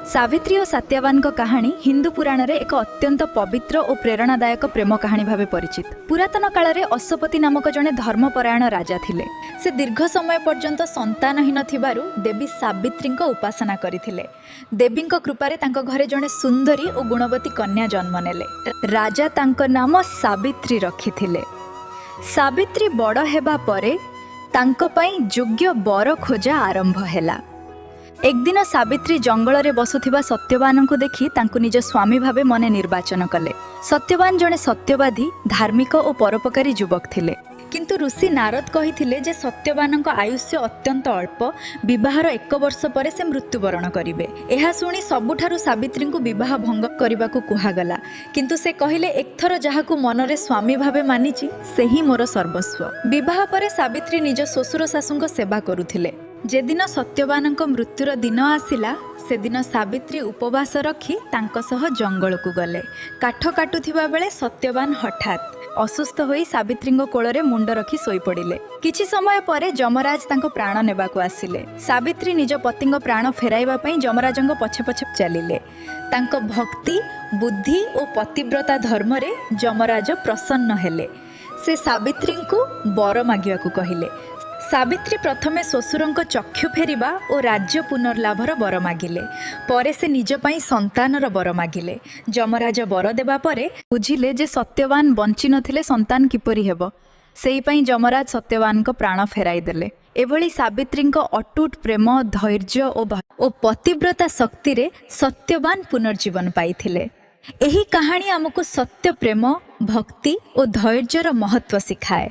सावित्री और सत्यवान कहानी हिंदू पुराण रे एक अत्यंत पवित्र और प्रेरणादायक प्रेम कहानी भाव परिचित। पुरातन काल रे अश्वपति नामक जड़े धर्मपरायण राजा थिले। से दीर्घ समय पर्यंत संतानहीन थिबारु देवी सावित्री उपासना करथिले। देवी कृपारे तांको घरे जड़े सुंदरी और गुणवती कन्या जन्म नेले। राजा तांको नाम सावित्री रखिथिले। सावित्री बड़ हेबा परे तांको पई योग्य बर खोजा आरंभ हैला। एक दिन सावित्री जंगल रे बसुथिबा सत्यवान को देखि तांको निज स्वामी भावे मने निर्वाचन कले। सत्यवान जड़े सत्यवादी, धार्मिक और परोपकारी युवक थिले। किंतु ऋषि नारद कहिथिले जे सत्यवान आयुष्य अत्यंत अल्प, विवाहर 1 वर्ष पर से मृत्युवरण करिवे। एहा सुनी सबुठारु सावित्री को विवाह भंग करने को कुहागला। किंतु से कहिले एकथर जहाकु मनरे स्वामी भावे मानिची सेही मोर सर्वस्व। विवाह पर सावित्री निज श्वशुर सासुंक सेवा करुथिले। जेदिन सत्यवान मृत्युर दिन आसिला से दिन सावित्री उपवास रखी तांको सह जंगल को गले। काठ काटुथिबा बेले सत्यवान हठात असुस्थ होई सावित्री कोଳରେ मुंड रखी सोई पड़िले। किछि समय परे जमराज तांको प्राण नेबाको आसिले। सावित्री निज पतिंग प्राण फेराइबा पई जमराजंग पछे पछे चलिले। तांको भक्ति, बुद्धि और पतिव्रता धर्म रे जमराज प्रसन्न हेले। से सावित्री को बर मागिया को कहिले। सावित्री प्रथमे श्वशुरंक चक्षु फेरिबा और राज्य पुनर्लाभर बर मागिले। परे से निज पई संतानर बर मागिले। जमराज बर देबा परे बुझिले जे सत्यवान बंची नथिले संतान किपरि हेबो। सेई पई जमराज सत्यवान को प्राण फेराई देले। एभली सावित्री अटूट प्रेम, धैर्य और पतिव्रता शक्ति रे सत्यवान पुनर्जीवन पाइथिले। एही कहानी हमको सत्य प्रेम, भक्ति और धैर्यर महत्व सिखाए।